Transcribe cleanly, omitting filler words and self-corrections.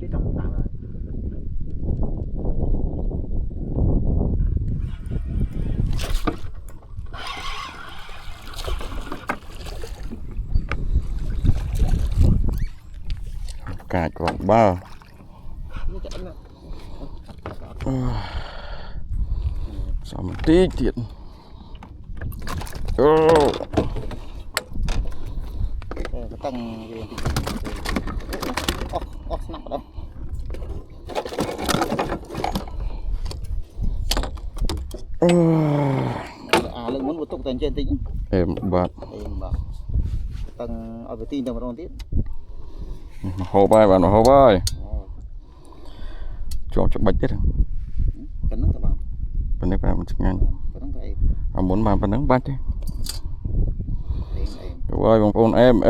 tí trong tặng rồi. Cài còn bao sao một tí tiền Cái tăng gì nặng ở đâu lượng muốn một tục tầng trên tính em bật tầng ở tin tầng một tiếp hồ bay vào nó hồ bay cho bạch chết cái nấc các bạn bên đây phải một ngàn muốn bàn phần nắng bạch đi ơi bằng phone em